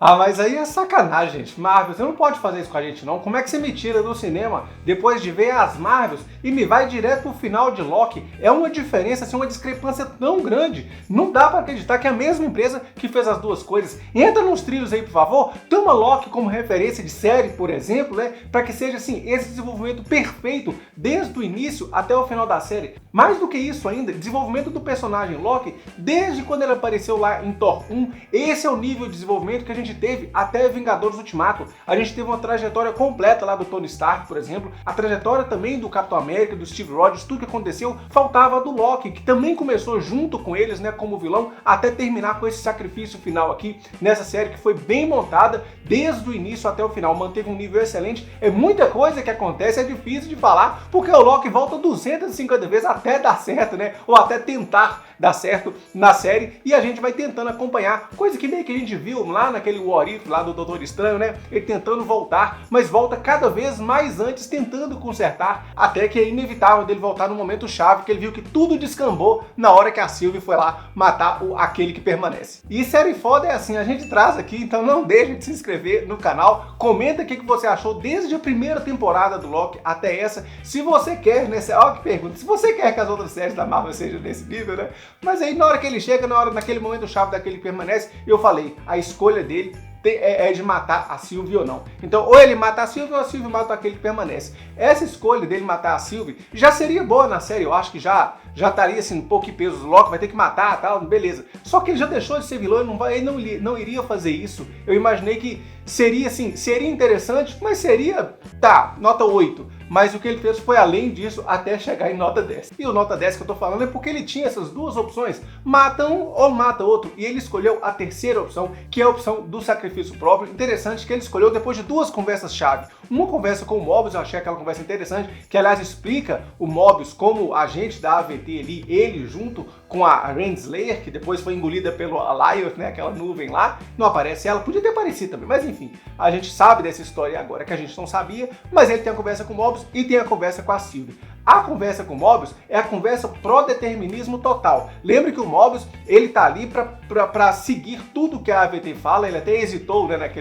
Ah, mas aí é sacanagem, gente. Marvel, você não pode fazer isso com a gente, não. Como é que você me tira do cinema depois de ver as Marvels e me vai direto pro final de Loki? É uma diferença, assim, uma discrepância tão grande. Não dá pra acreditar que é a mesma empresa que fez as duas coisas. Entra nos trilhos aí, por favor. Toma Loki como referência de série, por exemplo, né? Pra que seja, assim, esse desenvolvimento perfeito desde o início até o final da série. Mais do que isso ainda, desenvolvimento do personagem Loki, desde quando ele apareceu lá em Thor 1, esse é o nível de desenvolvimento que a gente teve até Vingadores Ultimato. A gente teve uma trajetória completa lá do Tony Stark, por exemplo, a trajetória também do Capitão América, do Steve Rogers, tudo que aconteceu, faltava do Loki, que também começou junto com eles, né, como vilão, até terminar com esse sacrifício final aqui, nessa série que foi bem montada, desde o início até o final, manteve um nível excelente. É muita coisa que acontece, é difícil de falar, porque o Loki volta 250 vezes até dar certo, né, ou até tentar dar certo na série, e a gente vai tentando acompanhar, coisa que meio que a gente viu lá naquele What If lá do Doutor Estranho, né? Ele tentando voltar, mas volta cada vez mais antes, tentando consertar, até que é inevitável dele voltar no momento chave, que ele viu que tudo descambou na hora que a Sylvie foi lá matar aquele que permanece. E série foda é assim, a gente traz aqui, então não deixe de se inscrever no canal, comenta o que você achou desde a primeira temporada do Loki até essa, se você quer, né? Olha que pergunta, se você quer que as outras séries da Marvel sejam desse nível, né? Mas aí na hora que ele chega, naquele momento chave daquele que permanece, eu falei, a escolha dele é de matar a Sylvie ou não. Então, ou ele mata a Sylvie ou a Sylvie mata aquele que permanece. Essa escolha dele matar a Sylvie já seria boa na série, eu acho que já estaria assim, um pouco em peso, o Loki vai ter que matar, tal, beleza. Só que ele já deixou de ser vilão, ele não iria fazer isso. Eu imaginei que seria assim, seria interessante, mas seria, tá, nota 8. Mas o que ele fez foi além disso até chegar em nota 10. E o nota 10 que eu tô falando é porque ele tinha essas duas opções, mata um ou mata outro. E ele escolheu a terceira opção, que é a opção do sacrifício próprio. Interessante que ele escolheu depois de duas conversas-chave. Uma conversa com o Mobius, eu achei aquela conversa interessante, que aliás explica o Mobius como agente da AVT ali, ele junto com a Renslayer, que depois foi engolida pelo Alioth, né, aquela nuvem lá, não aparece ela, podia ter aparecido também, mas enfim, a gente sabe dessa história agora, que a gente não sabia, mas ele tem a conversa com o Mobius e tem a conversa com a Sylvie. A conversa com o Mobius é a conversa pró-determinismo total. Lembre que o Mobius, ele tá ali para seguir tudo que a AVT fala, ele até hesitou, né,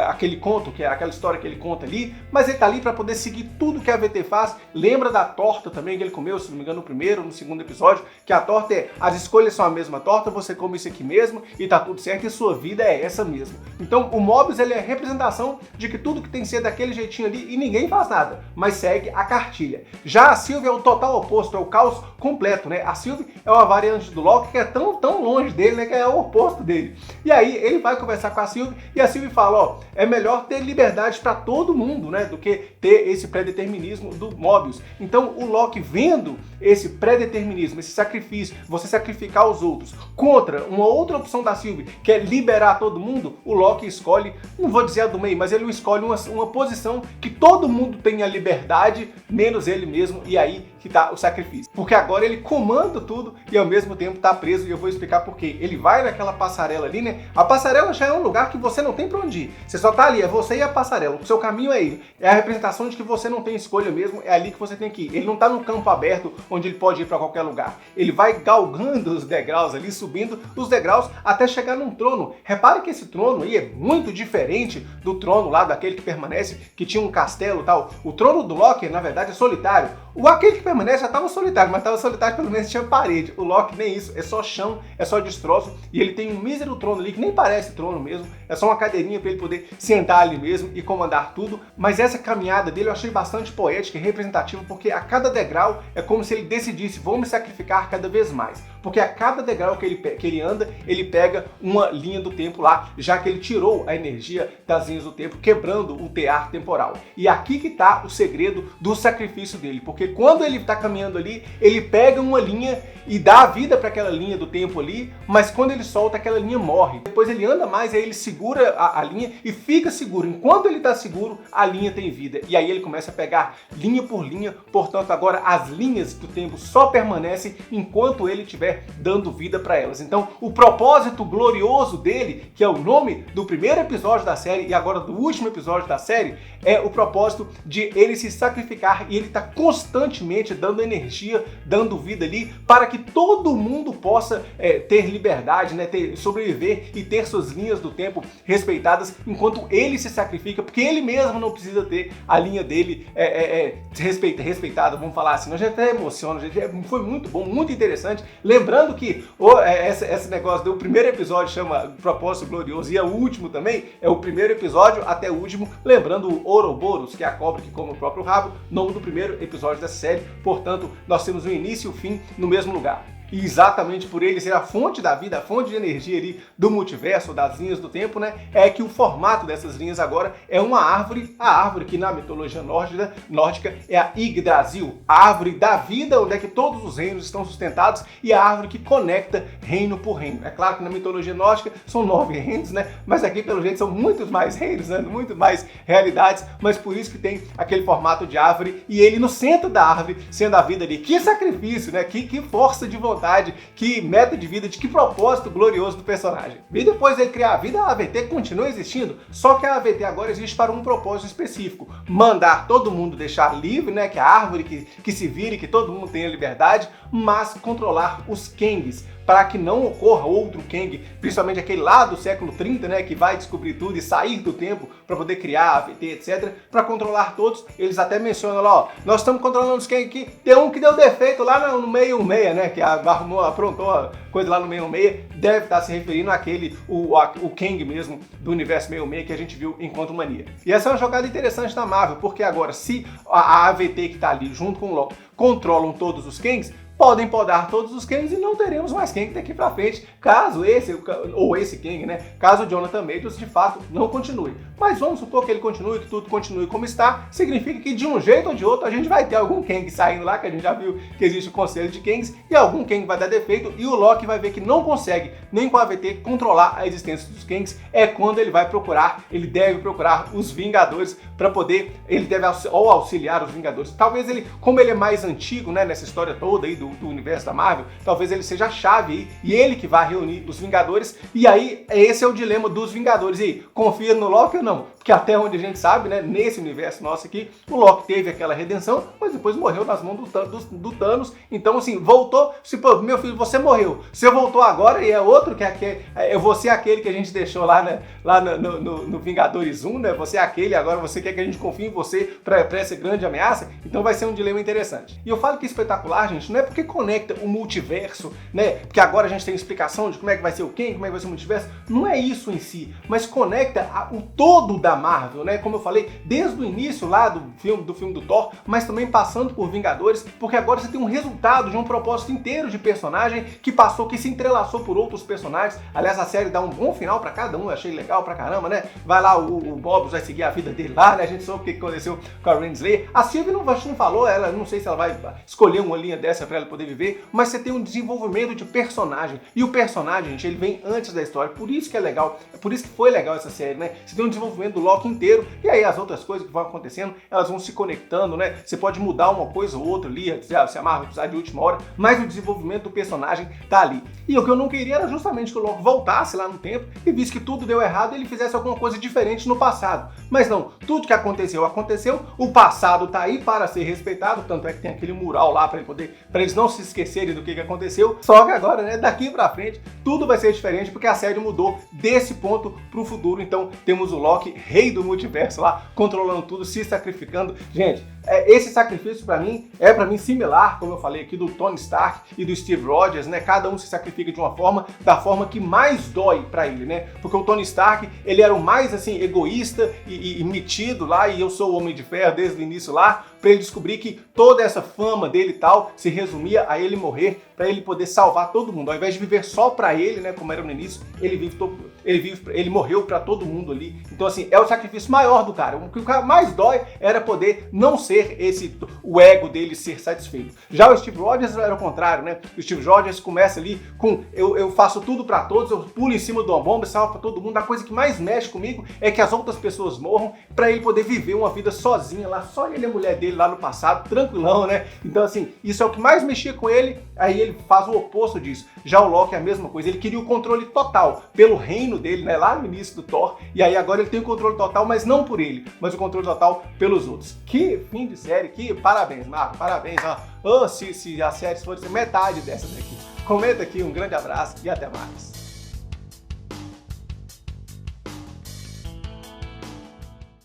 aquele conto, que é aquela história que ele conta ali, mas ele tá ali para poder seguir tudo que a AVT faz. Lembra da torta também que ele comeu, se não me engano, no primeiro ou no segundo episódio, que a torta é, as escolhas são a mesma torta, você come isso aqui mesmo e tá tudo certo e sua vida é essa mesmo. Então o Mobius, ele é a representação de que tudo que tem que ser daquele jeitinho ali e ninguém faz nada, mas segue a cartilha. Já a Sylvie é o total oposto, é o caos completo, né? A Sylvie é uma variante do Loki que é tão longe dele, né? Que é o oposto dele. E aí ele vai conversar com a Sylvie e a Sylvie fala, ó, é melhor ter liberdade para todo mundo, né? Do que ter esse pré-determinismo do Mobius. Então o Loki, vendo esse pré-determinismo, esse sacrifício, você sacrificar os outros, contra uma outra opção da Sylvie, que é liberar todo mundo, o Loki escolhe, não vou dizer a do meio, mas ele escolhe uma posição que todo mundo tenha liberdade, menos ele mesmo, e aí que tá o sacrifício. Porque agora ele comanda tudo e ao mesmo tempo tá preso, e eu vou explicar por quê. Ele vai naquela passarela ali, né? A passarela já é um lugar que você não tem pra onde ir. Você só tá ali, é você e a passarela. O seu caminho é ele. É a representação de que você não tem escolha mesmo, é ali que você tem que ir. Ele não tá num campo aberto onde ele pode ir pra qualquer lugar. Ele vai galgando os degraus ali, subindo os degraus até chegar num trono. Repare que esse trono aí é muito diferente do trono lá daquele que permanece, que tinha um castelo e tal. O trono do Loki, na verdade, é solitário. Aquele que permanece já estava solitário, mas estava solitário pelo menos tinha parede. O Loki nem isso, é só chão, é só destroço, e ele tem um mísero trono ali, que nem parece trono mesmo, é só uma cadeirinha para ele poder sentar ali mesmo e comandar tudo. Mas essa caminhada dele eu achei bastante poética e representativa, porque a cada degrau é como se ele decidisse, vou me sacrificar cada vez mais. Porque a cada degrau que ele anda, ele pega uma linha do tempo lá, já que ele tirou a energia das linhas do tempo, quebrando o tear temporal. E aqui que está o segredo do sacrifício dele, porque quando ele está caminhando ali, ele pega uma linha e dá a vida para aquela linha do tempo ali, mas quando ele solta, aquela linha morre. Depois ele anda mais, aí ele segura a linha e fica seguro. Enquanto ele está seguro, a linha tem vida. E aí ele começa a pegar linha por linha, portanto agora as linhas do tempo só permanecem enquanto ele estiver dando vida para elas. Então o propósito glorioso dele, que é o nome do primeiro episódio da série e agora do último episódio da série, é o propósito de ele se sacrificar, e ele está constantemente constantemente dando energia, dando vida ali, para que todo mundo possa ter liberdade, né, sobreviver e ter suas linhas do tempo respeitadas, enquanto ele se sacrifica, porque ele mesmo não precisa ter a linha dele respeitada, vamos falar assim. A gente até emociona, foi muito bom, muito interessante. Lembrando que esse negócio do primeiro episódio chama Propósito Glorioso e o último também é o primeiro episódio até o último, lembrando o Ouroboros, que é a cobra que come o próprio rabo, nome do primeiro episódio dessa série. Portanto, nós temos o início e o fim no mesmo lugar. E exatamente por ele ser a fonte da vida, a fonte de energia ali do multiverso, das linhas do tempo, né? É que o formato dessas linhas agora é uma árvore, a árvore que na mitologia nórdica é a Yggdrasil, a árvore da vida, onde é que todos os reinos estão sustentados, e a árvore que conecta reino por reino. É claro que na mitologia nórdica são 9 reinos, né? Mas aqui, pelo jeito, são muitos mais reinos, né? Muito mais realidades, mas por isso que tem aquele formato de árvore, e ele no centro da árvore, sendo a vida ali. Que sacrifício, né? Que força de vontade, que meta de vida, de que propósito glorioso do personagem. E depois de ele criar a vida, a AVT continua existindo, só que a AVT agora existe para um propósito específico: mandar todo mundo deixar livre, né, que a árvore que se vire, que todo mundo tenha liberdade, mas controlar os Kangs, para que não ocorra outro Kang, principalmente aquele lá do século 30, né, que vai descobrir tudo e sair do tempo para poder criar a AVT, etc, para controlar todos. Eles até mencionam lá, ó, nós estamos controlando os Kang aqui, tem um que deu defeito lá no 616, né, que aprontou a coisa lá no 616, deve estar se referindo àquele, o Kang mesmo, do universo 616 que a gente viu em Quantumania. E essa é uma jogada interessante da Marvel, porque agora, se a AVT que está ali junto com o Loki controlam todos os Kangs, podem podar todos os Kangs e não teremos mais Kang daqui pra frente, caso esse Kang, né, caso o Jonathan Majors de fato não continue. Mas vamos supor que ele continue, que tudo continue como está, significa que de um jeito ou de outro a gente vai ter algum Kang saindo lá, que a gente já viu que existe o conselho de Kangs, e algum Kang vai dar defeito, e o Loki vai ver que não consegue, nem com a AVT, controlar a existência dos Kangs. É quando ele deve procurar os Vingadores para poder, ele deve auxiliar os Vingadores. Talvez ele, como ele é mais antigo, né, nessa história toda aí do universo da Marvel, talvez ele seja a chave aí, e ele que vai reunir os Vingadores. E aí, esse é o dilema dos Vingadores. E aí, confia no Loki ou não? Porque até onde a gente sabe, né, nesse universo nosso aqui, o Loki teve aquela redenção, mas depois morreu nas mãos do Thanos. Então, assim, voltou, meu filho, você morreu, você voltou agora e é outro eu vou ser aquele que a gente deixou lá, né, no Vingadores 1, né, você é aquele, agora você quer que a gente confie em você para essa grande ameaça. Então vai ser um dilema interessante. E eu falo que é espetacular, gente, não é porque conecta o multiverso, né, porque agora a gente tem explicação de como é que vai ser o Kang, como é que vai ser o multiverso, não é isso em si, mas conecta o todo da Marvel, né, como eu falei, desde o início lá do filme do Thor, mas também passando por Vingadores, porque agora você tem um resultado de um propósito inteiro de personagem que se entrelaçou por outros personagens. Aliás, a série dá um bom final pra cada um, eu achei legal pra caramba, né, vai lá, o Bob vai seguir a vida dele lá, né, a gente soube o que aconteceu com a Renslayer. A Sylvie não falou, ela não sei se ela vai escolher uma linha dessa pra ela poder viver, mas você tem um desenvolvimento de personagem, e o personagem, gente, ele vem antes da história, por isso que é legal, por isso que foi legal essa série, né, você tem um desenvolvimento do Loki inteiro, e aí as outras coisas que vão acontecendo, elas vão se conectando, né, você pode mudar uma coisa ou outra ali, se a Marvel precisar de última hora, mas o desenvolvimento do personagem tá ali. E o que eu não queria era justamente que o Loki voltasse lá no tempo e visse que tudo deu errado e ele fizesse alguma coisa diferente no passado. Mas não, tudo que aconteceu, o passado tá aí para ser respeitado, tanto é que tem aquele mural lá para eles não se esquecerem do que aconteceu. Só que agora, né, daqui pra frente, tudo vai ser diferente, porque a série mudou desse ponto pro futuro. Então temos o Loki, rei do multiverso lá, controlando tudo, se sacrificando. Gente, esse sacrifício pra mim similar, como eu falei aqui, do Tony Stark e do Steve Rogers, né? Cada um se sacrifica de uma forma, da forma que mais dói pra ele, né? Porque o Tony Stark, ele era o mais, assim, egoísta e metido lá, e eu sou o Homem de Ferro desde o início lá, pra ele descobrir que toda essa fama dele e tal se resumia a ele morrer, pra ele poder salvar todo mundo. Ao invés de viver só pra ele, né, como era no início, ele morreu pra todo mundo ali. Então, assim, é o sacrifício maior do cara. O que o cara mais dói era poder não ser o ego dele ser satisfeito. Já o Steve Rogers era o contrário, né? O Steve Rogers começa ali com eu faço tudo pra todos, eu pulo em cima de uma bomba, salvo pra todo mundo. A coisa que mais mexe comigo é que as outras pessoas morram, pra ele poder viver uma vida sozinha lá, só ele e a mulher dele dele lá no passado, tranquilão, né? Então, assim, isso é o que mais mexia com ele, aí ele faz o oposto disso. Já o Loki é a mesma coisa, ele queria o controle total pelo reino dele, né? Lá no início do Thor, e aí agora ele tem o controle total, mas não por ele, mas o controle total pelos outros. Que fim de série, que parabéns, Marco, parabéns, ó. Oh, se a série fosse metade dessa daqui. Comenta aqui, um grande abraço e até mais.